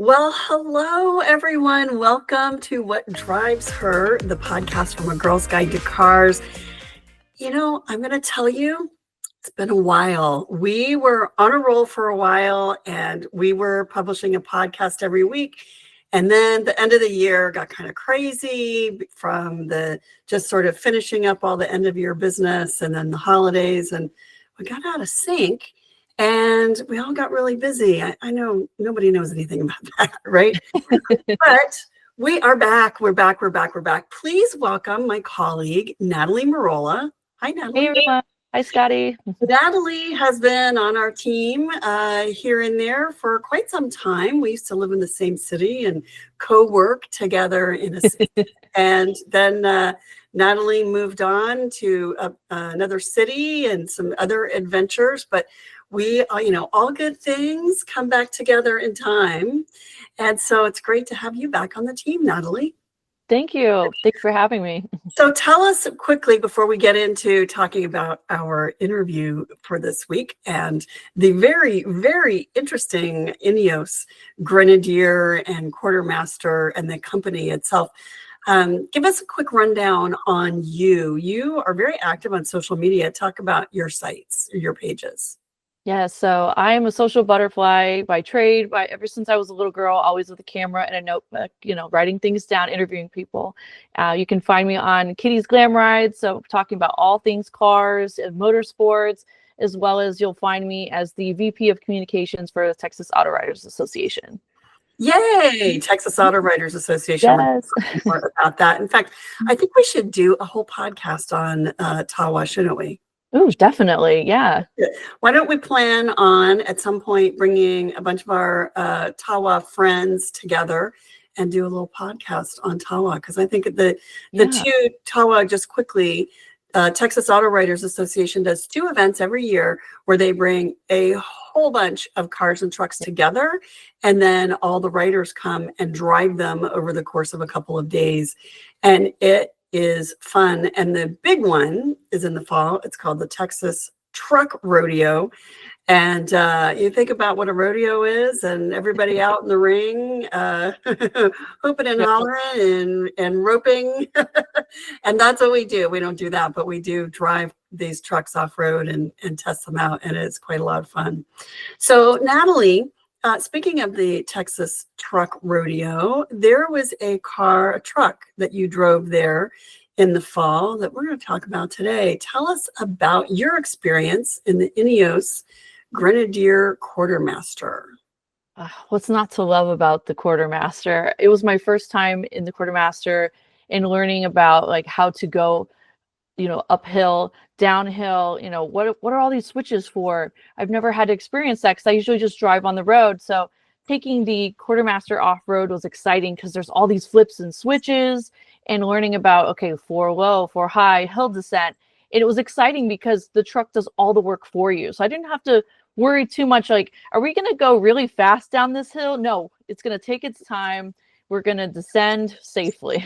Well, hello, everyone. Welcome to What Drives Her, the podcast from A Girl's Guide to Cars. I'm going to tell you, it's been a while. We were on a roll for a while, and we were publishing a podcast every week. And then the end of the year got kind of crazy from the just sort of finishing up all the end of year business and then the holidays. And we got out of sync. And we all got really busy. I know nobody knows anything about that, right? But we are back. We're back. Please welcome my colleague, Natalie Merola. Hi, Natalie. Hey, everyone. Hi, Scotty. Natalie has been on our team here and there for quite some time. We used to live in the same city and co-work together in a city. And then Natalie moved on to another city and some other adventures. But we, all good things come back together in time. And so it's great to have you back on the team, Natalie. Thank you. Thanks for having me. So tell us quickly before we get into talking about our interview for this week and the very, very interesting INEOS Grenadier and Quartermaster and the company itself. Give us a quick rundown on you. You are very active on social media. Talk about your sites, your pages. Yeah, so I am a social butterfly by trade. Ever since I was a little girl, always with a camera and a notebook, writing things down, interviewing people. You can find me on Kitty's Glam Rides, so talking about all things cars and motorsports, as well as you'll find me as the VP of Communications for the Texas Auto Writers Association. Yay! Texas Auto Writers Association. Yes. More about that. In fact, I think we should do a whole podcast on TAWA, shouldn't we? Oh, definitely. Yeah. Why don't we plan on at some point bringing a bunch of our TAWA friends together and do a little podcast on TAWA? Because I think the two TAWA, just quickly, Texas Auto Writers Association does 2 events every year where they bring a whole bunch of cars and trucks together, and then all the writers come and drive them over the course of a couple of days. And it is fun. And the big one is in the fall. It's called the Texas Truck Rodeo. And you think about what a rodeo is and everybody out in the ring, hooping and hollering and roping. And that's what we do. We don't do that, but we do drive these trucks off-road and test them out. And it's quite a lot of fun. So Natalie, speaking of the Texas Truck Rodeo, there was a truck that you drove there in the fall that we're going to talk about today. Tell us about your experience in the INEOS Grenadier Quartermaster. What's not to love about the Quartermaster? It was my first time in the Quartermaster and learning about like how to go, uphill, downhill, what are all these switches for? I've never had to experience that because I usually just drive on the road. So taking the Quartermaster off-road was exciting because there's all these flips and switches and learning about, okay, 4 low, 4 high, hill descent. And it was exciting because the truck does all the work for you. So I didn't have to worry too much like, are we going to go really fast down this hill? No, it's going to take its time. We're going to descend safely.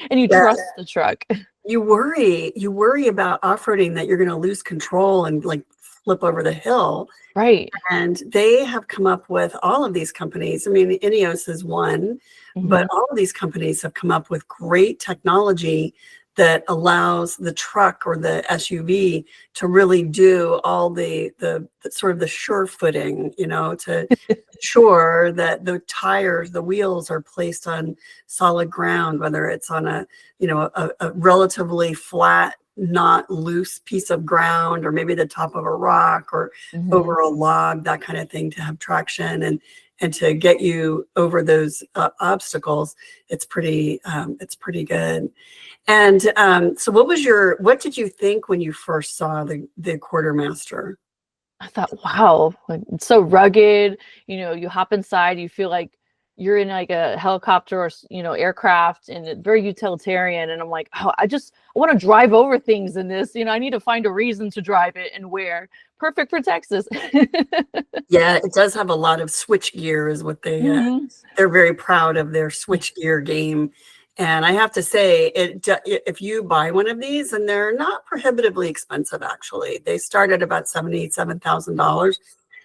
And you trust the truck. You worry about off-roading that you're going to lose control and like flip over the hill. Right. And they have come up with all of these companies. I mean, INEOS is one, but all of these companies have come up with great technology that allows the truck or the SUV to really do all the sort of the sure footing, to ensure that the tires, the wheels are placed on solid ground, whether it's on a relatively flat, not loose piece of ground, or maybe the top of a rock or over a log, that kind of thing, to have traction and to get you over those obstacles. It's pretty good. And so what did you think when you first saw the Quartermaster? I thought, wow, like, it's so rugged. You hop inside, you feel like you're in like a helicopter or aircraft, and it's very utilitarian. And I'm like, oh, I want to drive over things in this. I need to find a reason to drive it and where. Perfect for Texas. Yeah, it does have a lot of switch gear, is what they're very proud of their switch gear game. And I have to say, if you buy one of these, and they're not prohibitively expensive, actually, they start at about $77,000.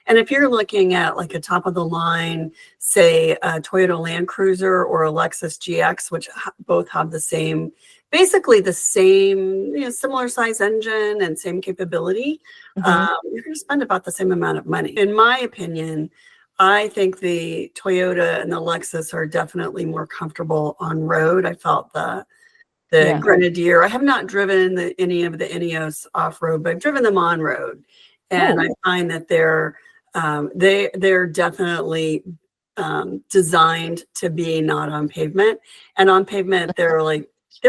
And if you're looking at like a top of the line, say a Toyota Land Cruiser or a Lexus GX, which both have the same, basically the same, similar size engine and same capability, you're going to spend about the same amount of money. In my opinion, I think the Toyota and the Lexus are definitely more comfortable on road. I felt the Grenadier. I have not driven any of the INEOS off-road, but I've driven them on road, and I find that they're definitely designed to be not on pavement. And on pavement, they're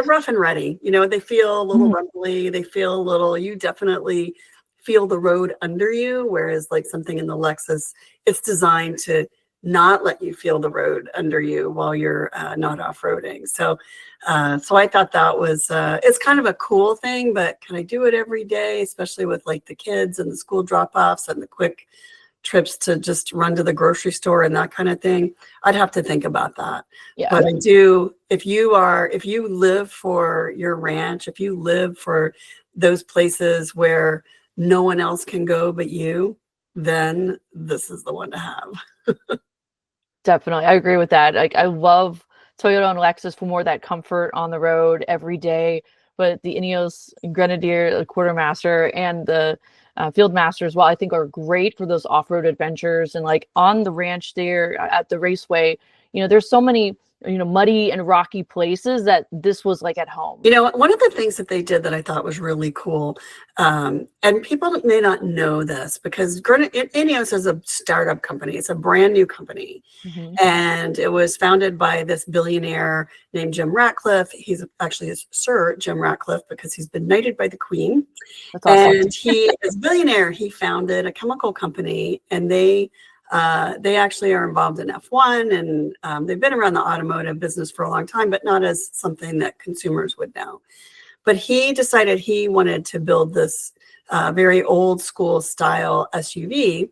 rough and ready. They feel a little rumbly. They feel a little. You definitely feel the road under you, whereas like something in the Lexus, it's designed to not let you feel the road under you while you're not off-roading. So I thought that was it's kind of a cool thing, but can I do it every day, especially with like the kids and the school drop-offs and the quick trips to just run to the grocery store and that kind of thing? I'd have to think about that. But I do, if you live for your ranch, if you live for those places where no one else can go but you, then this is the one to have. Definitely. I agree with that. Like, I love Toyota and Lexus for more that comfort on the road every day, but the INEOS Grenadier, the Quartermaster, and the Fieldmaster as well, I think are great for those off-road adventures. And like on the ranch there at the raceway, there's so many muddy and rocky places that this was like at home. One of the things that they did that I thought was really cool, and people may not know this because INEOS is a startup company. It's a brand new company. And it was founded by this billionaire named Jim Ratcliffe. He's actually Sir Jim Ratcliffe because he's been knighted by the Queen. That's awesome. And he is a billionaire. He founded a chemical company, and they actually are involved in F1, and they've been around the automotive business for a long time, but not as something that consumers would know. But he decided he wanted to build this very old school style SUV.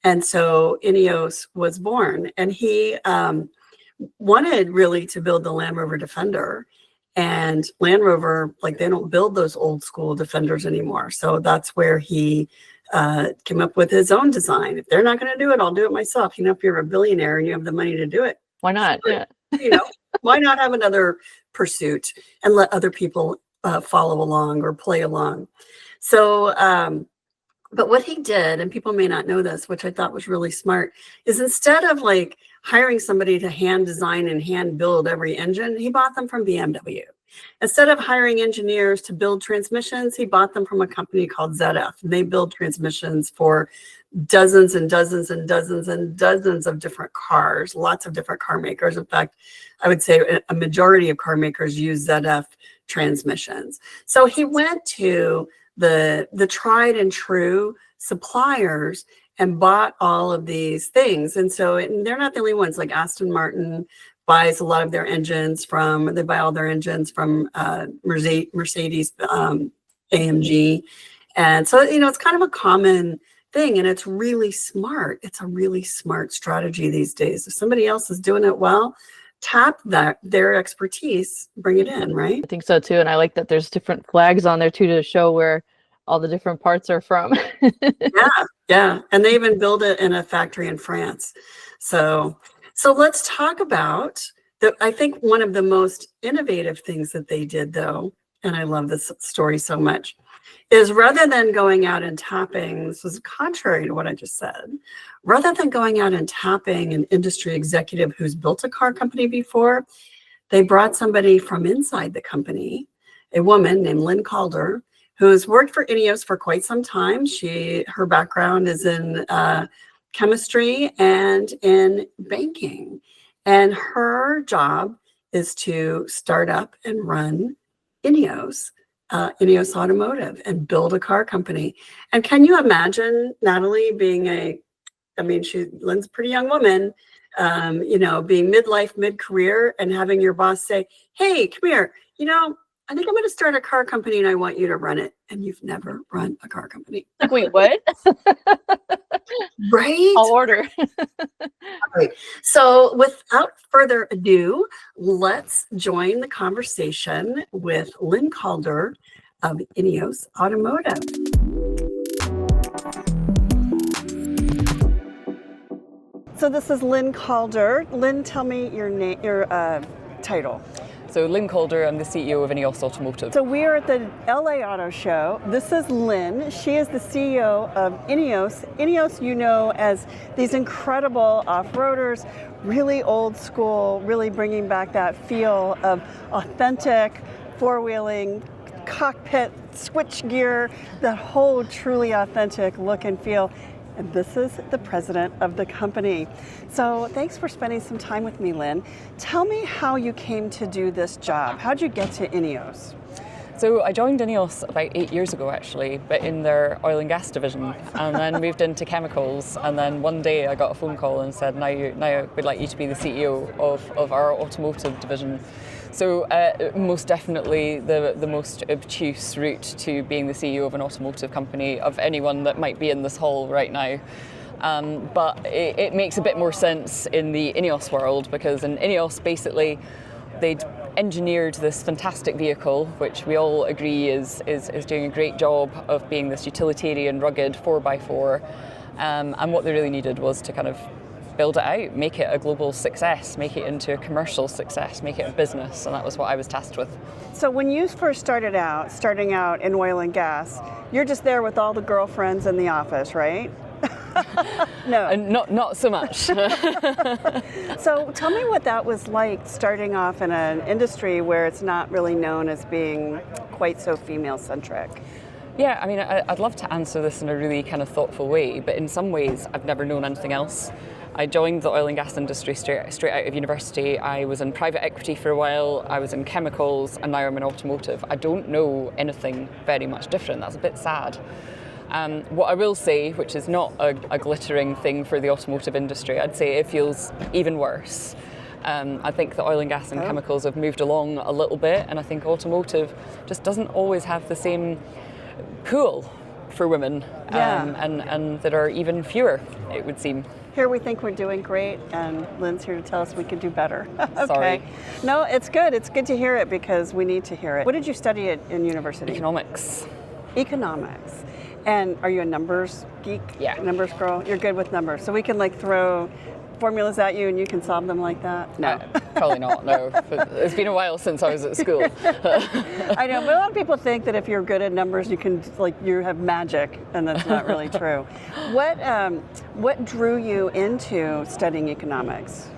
And so INEOS was born, and he wanted really to build the Land Rover Defender. And Land Rover, like, they don't build those old school Defenders anymore. So that's where he came up with his own design. If they're not going to do it, I'll do it myself. If you're a billionaire and you have the money to do it, why not? Yeah. Why not have another pursuit and let other people follow along or play along? So, but what he did, and people may not know this, which I thought was really smart, is instead of like hiring somebody to hand design and hand build every engine, he bought them from BMW. Instead of hiring engineers to build transmissions, he bought them from a company called ZF. And they build transmissions for dozens and dozens and dozens and dozens of different cars, lots of different car makers. In fact, I would say a majority of car makers use ZF transmissions. So he went to the tried and true suppliers and bought all of these things. And so they're not the only ones. Like Aston Martin buys a lot of their engines they buy all their engines from Mercedes AMG. And so, it's kind of a common thing, and it's really smart. It's a really smart strategy these days. If somebody else is doing it well, tap their expertise, bring it in, right? I think so too. And I like that there's different flags on there too to show where all the different parts are from. Yeah. And they even build it in a factory in France. So let's talk about I think one of the most innovative things that they did, though, and I love this story so much, is rather than going out and tapping, this was contrary to what I just said, rather than going out and tapping an industry executive who's built a car company before, they brought somebody from inside the company, a woman named Lynn Calder, who's worked for INEOS for quite some time. Her background is in chemistry and in banking. And her job is to start up and run INEOS Automotive, and build a car company. And can you imagine Natalie being Lynn's a pretty young woman, being midlife, mid-career, and having your boss say, hey, come here, I think I'm going to start a car company and I want you to run it. And you've never run a car company. Like, wait, what? Right? I'll order. Right. So without further ado, let's join the conversation with Lynn Calder of INEOS Automotive. So this is Lynn Calder. Lynn, tell me your name, your title. So Lynn Calder, I'm the CEO of INEOS Automotive. So we are at the LA Auto Show. This is Lynn. She is the CEO of INEOS. INEOS, you know, as these incredible off-roaders, really old school, really bringing back that feel of authentic four-wheeling, cockpit, switch gear, that whole truly authentic look and feel. And this is the president of the company. So thanks for spending some time with me, Lynn. Tell me how you came to do this job. How'd you get to INEOS? So I joined INEOS about 8 years ago, actually, but in their oil and gas division, and then moved into chemicals. And then one day I got a phone call and said, now we'd like you to be the CEO of our automotive division. So most definitely the most obtuse route to being the CEO of an automotive company of anyone that might be in this hall right now. But it makes a bit more sense in the INEOS world, because in INEOS basically they'd engineered this fantastic vehicle, which we all agree is doing a great job of being this utilitarian, rugged 4x4. And what they really needed was to kind of build it out, make it a global success, make it into a commercial success, make it a business, and that was what I was tasked with. So when you first starting out in oil and gas, you're just there with all the girlfriends in the office, right? No. Not so much. So tell me what that was like, starting off in an industry where it's not really known as being quite so female-centric. Yeah, I mean, I'd love to answer this in a really kind of thoughtful way, but in some ways I've never known anything else. I joined the oil and gas industry straight out of university. I was in private equity for a while, I was in chemicals, and now I'm in automotive. I don't know anything very much different. That's a bit sad. What I will say, which is not a glittering thing for the automotive industry, I'd say it feels even worse. I think the oil and gas and chemicals have moved along a little bit, and I think automotive just doesn't always have the same pool for women, and there are even fewer, it would seem. Here we think we're doing great, and Lynn's here to tell us we can do better. Okay. Sorry. No, it's good. It's good to hear it, because we need to hear it. What did you study in university? Economics. Economics. And are you a numbers geek? Yeah. Numbers girl? You're good with numbers. So we can like throw formulas at you and you can solve them like that? No. Probably not, no. It's been a while since I was at school. I know, but a lot of people think that if you're good at numbers, you can, like, you have magic, and that's not really true. What drew you into studying economics?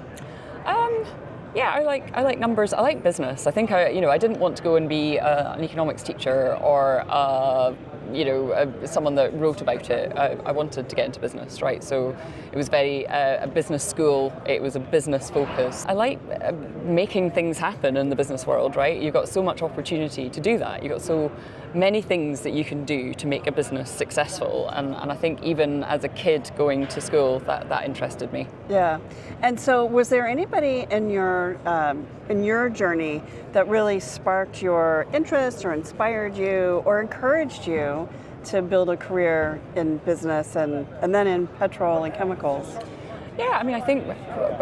Yeah, I like numbers. I like business. I think I didn't want to go and be an economics teacher or someone that wrote about it. I wanted to get into business, right? So it was very a business school. It was a business focus. I like making things happen in the business world, right? You've got so much opportunity to do that. You've got so many things that you can do to make a business successful, and I think even as a kid going to school, that interested me. Yeah, and so was there anybody in your journey that really sparked your interest or inspired you or encouraged you to build a career in business and then in petrol and chemicals? Yeah, I mean, I think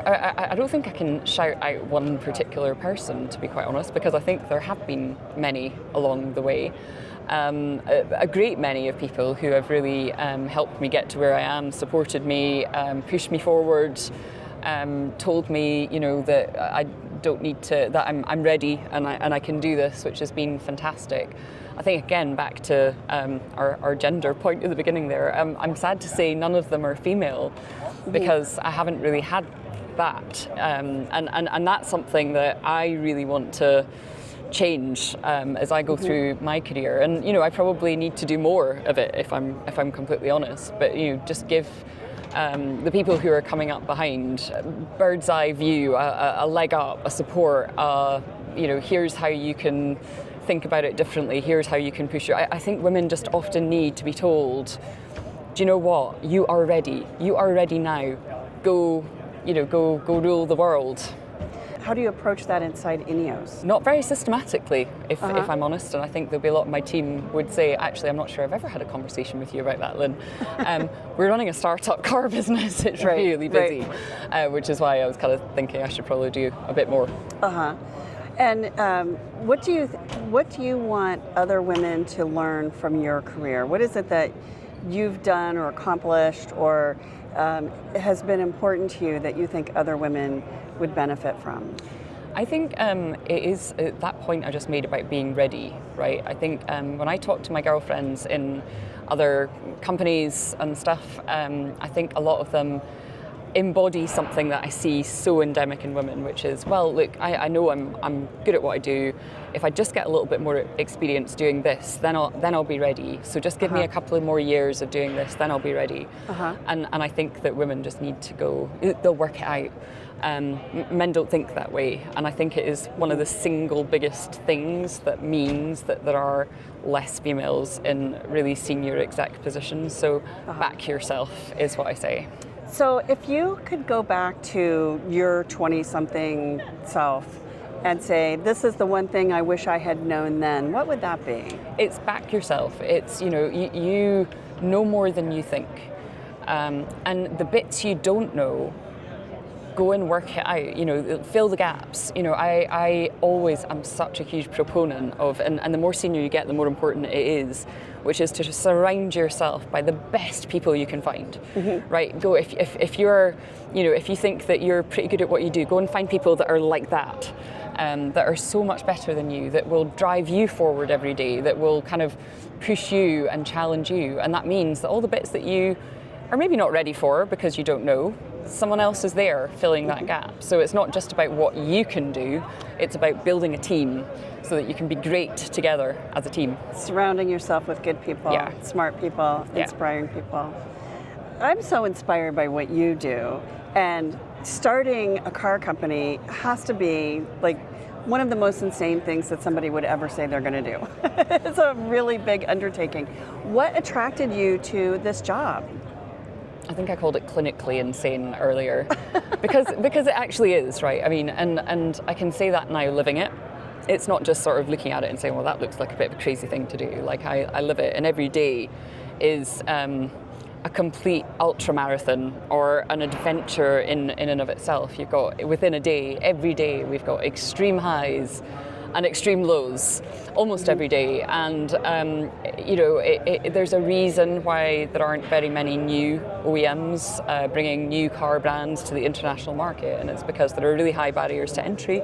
I don't think I can shout out one particular person, to be quite honest, because I think there have been many along the way. A great many of people who have really helped me get to where I am, supported me, pushed me forward, told me, that I don't need to, that I'm ready and I can do this, which has been fantastic. I think, again, back to our gender point at the beginning there, I'm sad to say none of them are female, because I haven't really had that. And that's something that I really want to change as I go through my career. And, I probably need to do more of it if I'm completely honest. But, just give the people who are coming up behind bird's eye view, a leg up, a support, here's how you can think about it differently, here's how you can push it. I think women just often need to be told, do you know what, you are ready now, go rule the world. How do you approach that inside INEOS? Not very systematically, if I'm honest, and I think there'll be a lot of my team would say, actually, I'm not sure I've ever had a conversation with you about that, Lynn. We're running a startup car business, it's really busy, which is why I was kind of thinking I should probably do a bit more. And what do you want other women to learn from your career? What is it that you've done or accomplished or has been important to you that you think other women would benefit from? I think it is that point I just made about being ready, right? I think when I talk to my girlfriends in other companies and stuff, I think a lot of them embody something that I see so endemic in women, which is, well, look, I know I'm good at what I do. If I just get a little bit more experience doing this, then I'll be ready. So just give me a couple of more years of doing this, then I'll be ready. And I think that women just need to go, they'll work it out. Men don't think that way, and I think it is one of the single biggest things that means that there are less females in really senior exec positions. So back yourself is what I say. So if you could go back to your 20-something self and say, this is the one thing I wish I had known then, what would that be? It's back yourself. It's, you know more than you think. And the bits you don't know, go and work it out, fill the gaps. I always am such a huge proponent of, and the more senior you get, the more important it is, which is to surround yourself by the best people you can find, right? Go, if you're, if you think that you're pretty good at what you do, go and find people that are like that, that are so much better than you, that will drive you forward every day, that will kind of push you and challenge you. And that means that all the bits that you are maybe not ready for because you don't know, someone else is there filling that gap. So it's not just about what you can do, it's about building a team so that you can be great together as a team. Surrounding yourself with good people, smart people, inspiring people. I'm so inspired by what you do, and starting a car company has to be like one of the most insane things that somebody would ever say they're going to do. It's a really big undertaking. What attracted you to this job? I think I called it clinically insane earlier, because it actually is, right? I mean, and I can say that now living it. It's not just sort of looking at it and saying, well, that looks like a bit of a crazy thing to do. Like I live it, and every day is a complete ultra marathon or an adventure in and of itself. You've got, within a day, every day we've got extreme highs and extreme lows almost every day, and there's a reason why there aren't very many new OEMs bringing new car brands to the international market, and it's because there are really high barriers to entry.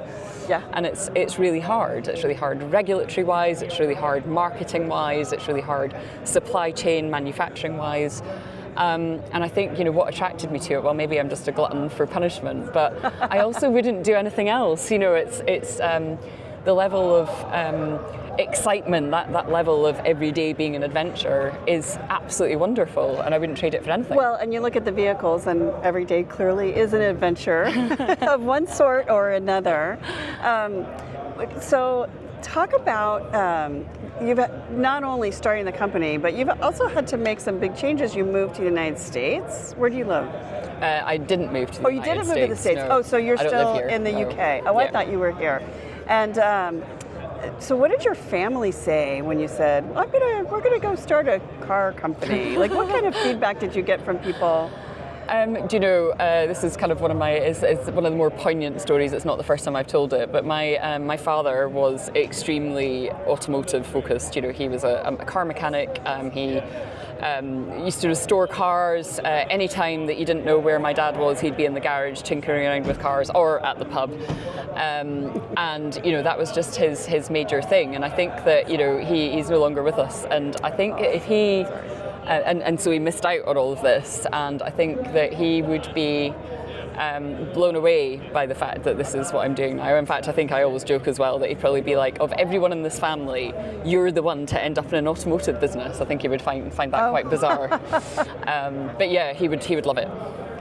And it's really hard. It's really hard regulatory wise, it's really hard marketing wise, it's really hard supply chain manufacturing wise. And I think, what attracted me to it, well, maybe I'm just a glutton for punishment, but I also wouldn't do anything else. It's the level of excitement, that level of every day being an adventure is absolutely wonderful, and I wouldn't trade it for anything. Well, and you look at the vehicles, and every day clearly is an adventure of one sort or another. So talk about, you've not only starting the company, but you've also had to make some big changes. You moved to the United States. Where do you live? I didn't move to the United States. Oh, you didn't move to the States? No. Oh, so you're still here. in the UK. Oh, I thought you were here. And so what did your family say when you said, we're gonna go start a car company? Like, what kind of feedback did you get from people? This is kind of one of it's one of the more poignant stories. It's not the first time I've told it, but my father was extremely automotive focused. He was a car mechanic. He used to restore cars. Anytime that you didn't know where my dad was, he'd be in the garage tinkering around with cars or at the pub. And that was just his major thing. And I think that he's no longer with us. And I think if he and so he missed out on all of this. And I think that he would be blown away by the fact that this is what I'm doing now. In fact, I think I always joke as well that he'd probably be like, of everyone in this family, you're the one to end up in an automotive business. I think he would find that quite bizarre. But yeah, he would love it.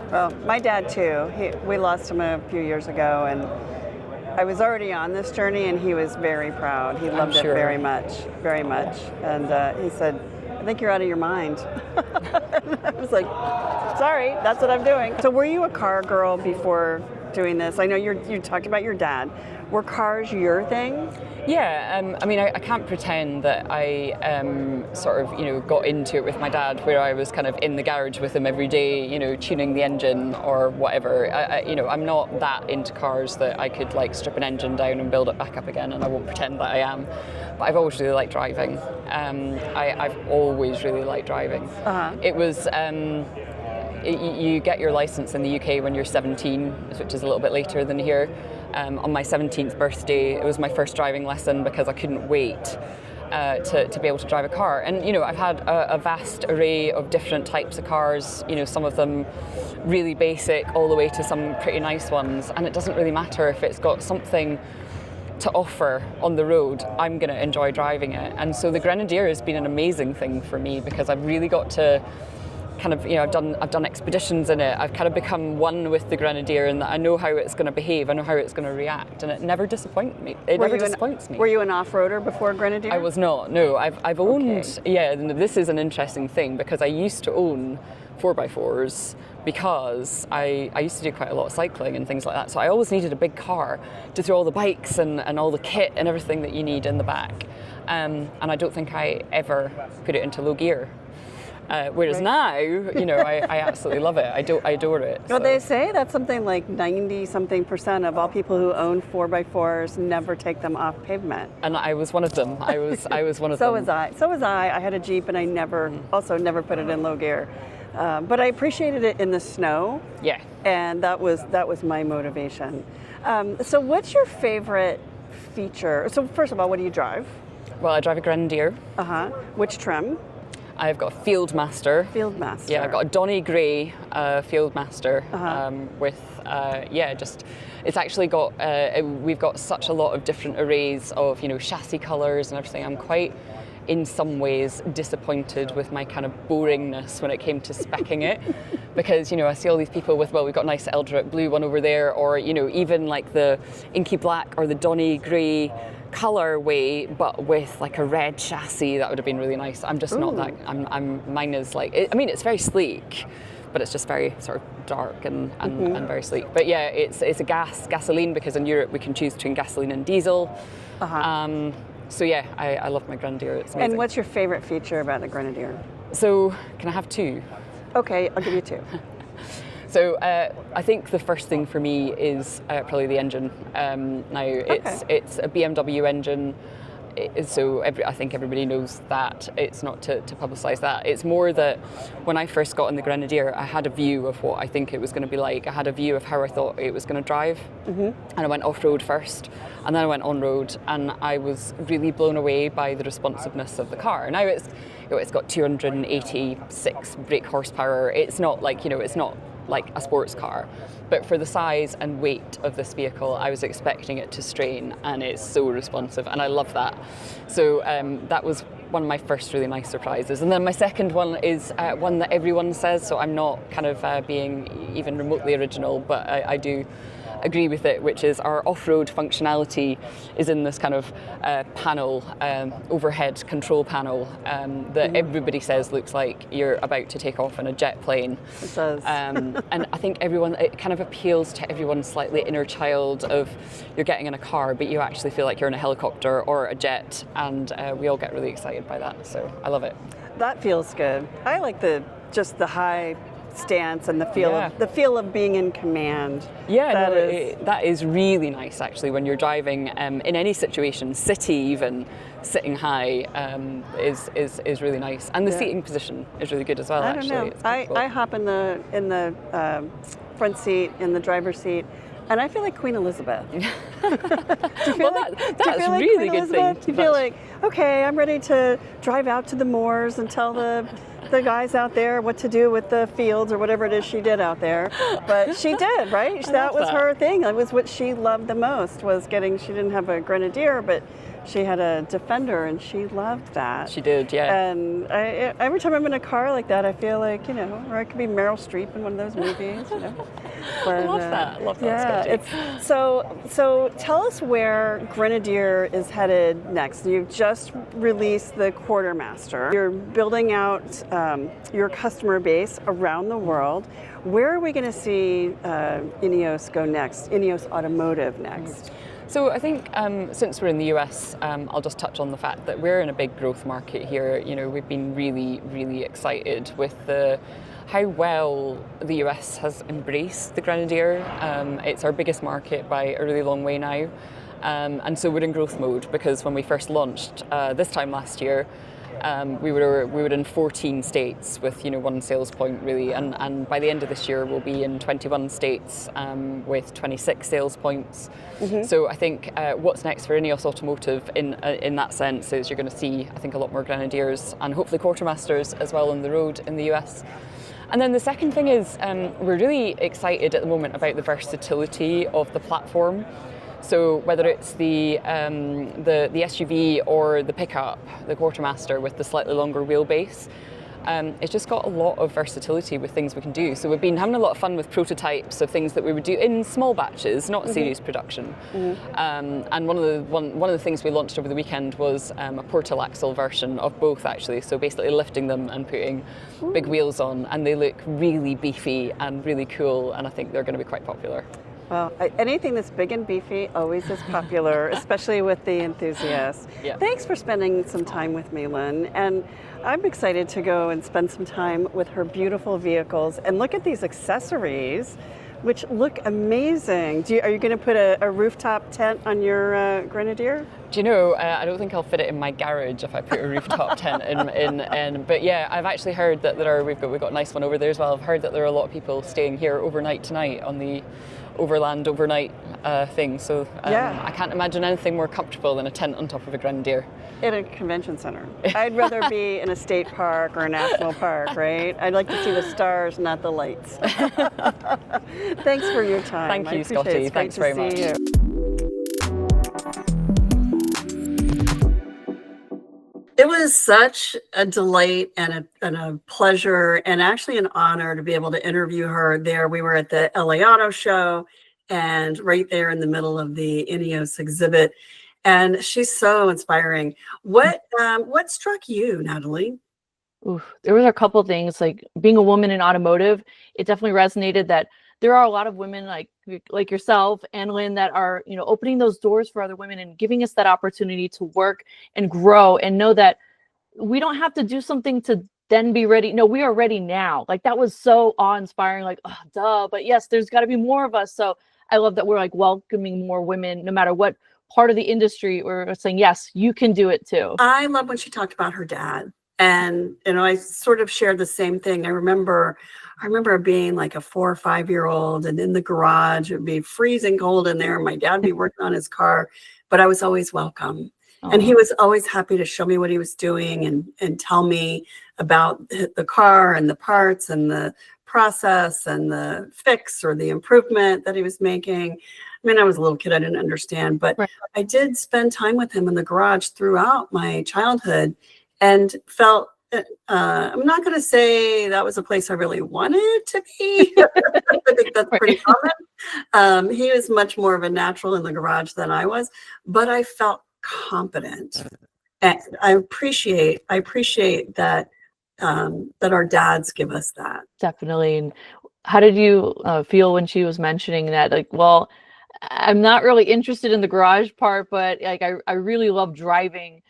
Well, my dad too. We lost him a few years ago, and I was already on this journey, and he was very proud. He loved it very much, very much. And he said, I think you're out of your mind. I was like, sorry, that's what I'm doing. So were you a car girl before doing this? I know you talked about your dad. Were cars your thing? Yeah, I can't pretend that I sort of, got into it with my dad, where I was kind of in the garage with him every day, tuning the engine or whatever. I'm not that into cars that I could strip an engine down and build it back up again, and I won't pretend that I am. But I've always really liked I've always really liked driving. It was. you get your license in the UK when you're 17, which is a little bit later than here. On my 17th birthday, it was my first driving lesson because I couldn't wait to be able to drive a car. And I've had a vast array of different types of cars, some of them really basic all the way to some pretty nice ones, and it doesn't really matter if it's got something to offer on the road. I'm going to enjoy driving it. And so the Grenadier has been an amazing thing for me because I've really got to kind of, I've done expeditions in it. I've kind of become one with the Grenadier, and I know how it's going to behave. I know how it's going to react, and it never disappoints me. Were you an off-roader before Grenadier? I was not. No, I've owned. Okay. Yeah, this is an interesting thing because I used to own 4x4s because I used to do quite a lot of cycling and things like that. So I always needed a big car to throw all the bikes and all the kit and everything that you need in the back. And I don't think I ever put it into low gear. Whereas now, I absolutely love it. I adore it. Well, they say that something like 90-something% of all people who own 4x4s never take them off pavement. And I was one of them. I was one of them. So was I. I had a Jeep, and I never put it in low gear. But I appreciated it in the snow. Yeah. And that was my motivation. So what's your favorite feature? So first of all, what do you drive? Well, I drive a Grenadier. Which trim? I've got a Fieldmaster. Fieldmaster. Yeah, I've got a Donny Grey Fieldmaster with, it's actually got, we've got such a lot of different arrays of, chassis colours and everything. I'm quite, in some ways, disappointed with my kind of boringness when it came to speccing it. Because, I see all these people with, well, we've got a nice Eldrick blue one over there, or, even like the inky black or the Donny Grey colorway, but with like a red chassis. That would have been really nice. I'm just not that. Mine is like. It's very sleek, but it's just very sort of dark and very sleek. But yeah, it's a gasoline because in Europe we can choose between gasoline and diesel. So yeah, I love my Grenadier. It's amazing. And what's your favorite feature about the Grenadier? So can I have two? Okay, I'll give you two. So I think the first thing for me is probably the engine. Now it's a BMW engine, so I think everybody knows that. It's not to publicise that. It's more that when I first got in the Grenadier, I had a view of what I think it was going to be like. I had a view of how I thought it was going to drive, and I went off-road first, and then I went on-road, and I was really blown away by the responsiveness of the car. Now it's got 286 brake horsepower. It's not like it's not like a sports car, but for the size and weight of this vehicle, I was expecting it to strain, and it's so responsive, and I love that. So that was one of my first really nice surprises. And then my second one is one that everyone says, so I'm not kind of being even remotely original, but I do agree with it, which is our off-road functionality is in this kind of panel, overhead control panel that everybody says looks like you're about to take off in a jet plane. It does. And I think it kind of appeals to everyone's slightly inner child of you're getting in a car, but you actually feel like you're in a helicopter or a jet, and we all get really excited by that. So I love it. That feels good. I like just the high stance and the feel of being in command. Yeah, that is really nice actually when you're driving in any situation, city even, sitting high is really nice, and the seating position is really good as well. I don't know. I hop in the front seat, in the driver's seat, and I feel like Queen Elizabeth. That's a really good thing. Do you feel like, okay, I'm ready to drive out to the moors and tell the guys out there what to do with the fields or whatever it is she did out there. But she did, right? That was her thing. That was what she loved the most, she didn't have a Grenadier, but she had a Defender, and she loved that. She did, yeah. And every time I'm in a car like that, I feel like, or I could be Meryl Streep in one of those movies, But, I love that. Love that. Yeah, so tell us where Grenadier is headed next. You've just released the Quartermaster. You're building out your customer base around the world. Where are we going to see INEOS go next? INEOS Automotive next? So I think since we're in the US, I'll just touch on the fact that we're in a big growth market here. We've been really, really excited with how well the US has embraced the Grenadier. It's our biggest market by a really long way now. And so we're in growth mode because when we first launched this time last year, We were in 14 states with one sales point really, and by the end of this year we'll be in 21 states with 26 sales points. So I think what's next for INEOS Automotive in that sense is you're going to see, I think, a lot more Grenadiers and hopefully quartermasters as well on the road in the US. And then the second thing is we're really excited at the moment about the versatility of the platform. So whether it's the SUV or the pickup, the quartermaster with the slightly longer wheelbase, it's just got a lot of versatility with things we can do. So we've been having a lot of fun with prototypes of things that we would do in small batches, not series production. And one of the things we launched over the weekend was a portal axle version of both, actually. So basically lifting them and putting big wheels on, and they look really beefy and really cool, and I think they're going to be quite popular. Well, anything that's big and beefy always is popular, especially with the enthusiasts. Yeah. Thanks for spending some time with me, Lynn. And I'm excited to go and spend some time with her beautiful vehicles and look at these accessories, which look amazing. Are you going to put a rooftop tent on your Grenadier? Do you know, I don't think I'll fit it in my garage if I put a rooftop tent in. But yeah, I've actually heard that we've got a nice one over there as well. I've heard that there are a lot of people staying here overnight tonight on the overland overnight thing. So I can't imagine anything more comfortable than a tent on top of a Grenadier. In a convention center. I'd rather be in a state park or a national park, right? I'd like to see the stars, not the lights. Thanks for your time. Thank you, Scotty. Thanks very much. It was such a delight and a pleasure and actually an honor to be able to interview her there. We were at the LA Auto Show and right there in the middle of the INEOS exhibit. And she's so inspiring. What struck you, Natalie? Oof, there was a couple things, like being a woman in automotive. It definitely resonated that there are a lot of women like yourself and Lynn that are, opening those doors for other women and giving us that opportunity to work and grow and know that we don't have to do something to then be ready. No, we are ready now. Like, that was so awe-inspiring. Like, oh, duh. But yes, there's got to be more of us. So I love that we're welcoming more women, no matter what part of the industry. We're saying, yes, you can do it too. I love when she talked about her dad. And, I sort of shared the same thing. I remember being like a 4 or 5 year old and in the garage, it'd be freezing cold in there. My dad would be working on his car, but I was always welcome. Aww. And he was always happy to show me what he was doing and tell me about the car and the parts and the process and the fix or the improvement that he was making. I mean, I was a little kid, I didn't understand, but right. I did spend time with him in the garage throughout my childhood and felt, I'm not going to say that was a place I really wanted to be. I think that's pretty common. He was much more of a natural in the garage than I was, but I felt competent. And I appreciate that, that our dads give us that. Definitely. And how did you feel when she was mentioning that? Well, I'm not really interested in the garage part, but I really love driving.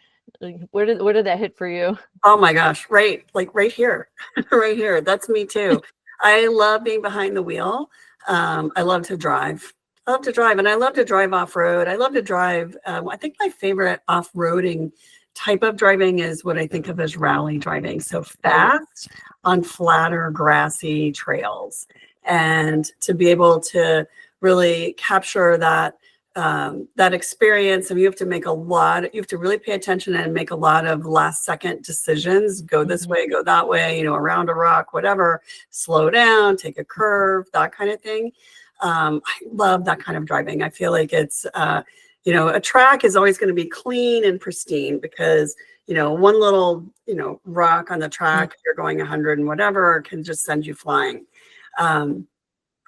Where did that hit for you? Oh my gosh, right here. Right here. That's me too. I love being behind the wheel. I love to drive. And I love to drive off-road. I love to drive. I think my favorite off-roading type of driving is what I think of as rally driving. So fast on flatter, grassy trails. And to be able to really capture that experience, and you have to really pay attention and make a lot of last second decisions, go this way, go that way, around a rock, whatever, slow down, take a curve, that kind of thing. I love that kind of driving. I feel like it's, a track is always going to be clean and pristine because, one little, rock on the track, if you're going 100 and whatever, can just send you flying.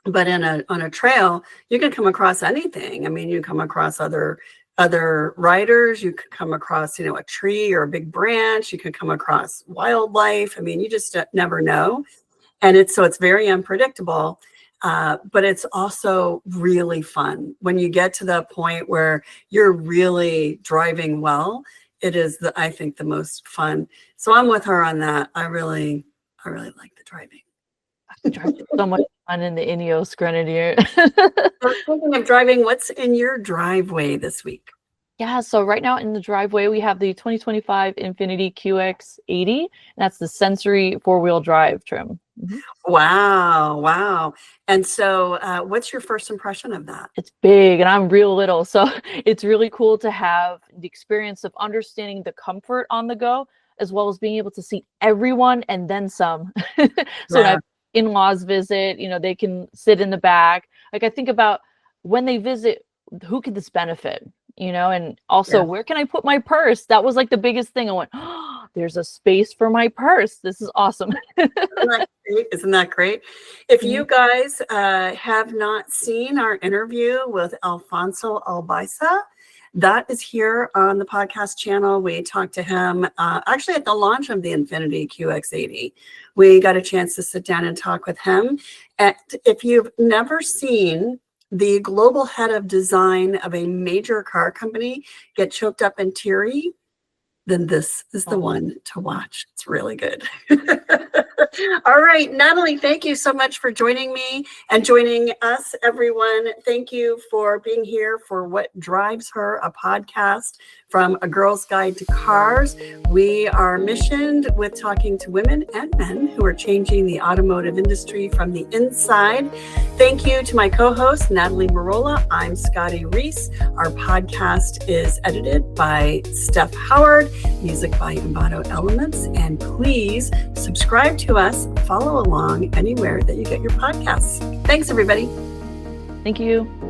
But on a trail, you can come across anything. I mean, you come across other riders. You could come across, a tree or a big branch. You could come across wildlife. I mean, you just never know. And it's very unpredictable. But it's also really fun when you get to that point where you're really driving well. It is, I think, the most fun. So I'm with her on that. I really like the driving. So much fun in the INEOS Grenadier. Speaking of driving, what's in your driveway this week? Yeah, so right now in the driveway, we have the 2025 Infiniti QX80, and that's the sensory four-wheel drive trim. Wow. And so what's your first impression of that? It's big, and I'm real little, so it's really cool to have the experience of understanding the comfort on the go, as well as being able to see everyone and then some. So when I Yeah. have in-laws visit, they can sit in the back. Like, I think about when they visit, who could this benefit? And also, Yeah. where can I put my purse? That was like the biggest thing. I went, oh, there's a space for my purse. This is awesome. Isn't that great? If Mhm. you guys have not seen our interview with Alfonso Albaisa, that is here on the podcast channel. We talked to him actually at the launch of the Infiniti QX80. We got a chance to sit down and talk with him. And if you've never seen the global head of design of a major car company get choked up and teary, then this is the one to watch. It's really good. All right, Natalie, thank you so much for joining me and joining us, everyone. Thank you for being here for What Drives Her, a podcast from A Girl's Guide to Cars. We are missioned with talking to women and men who are changing the automotive industry from the inside. Thank you to my co-host, Natalie Merola. I'm Scotty Reiss. Our podcast is edited by Steph Howard, music by Envato Elements, and please subscribe to us, follow along anywhere that you get your podcasts. Thanks, everybody. Thank you.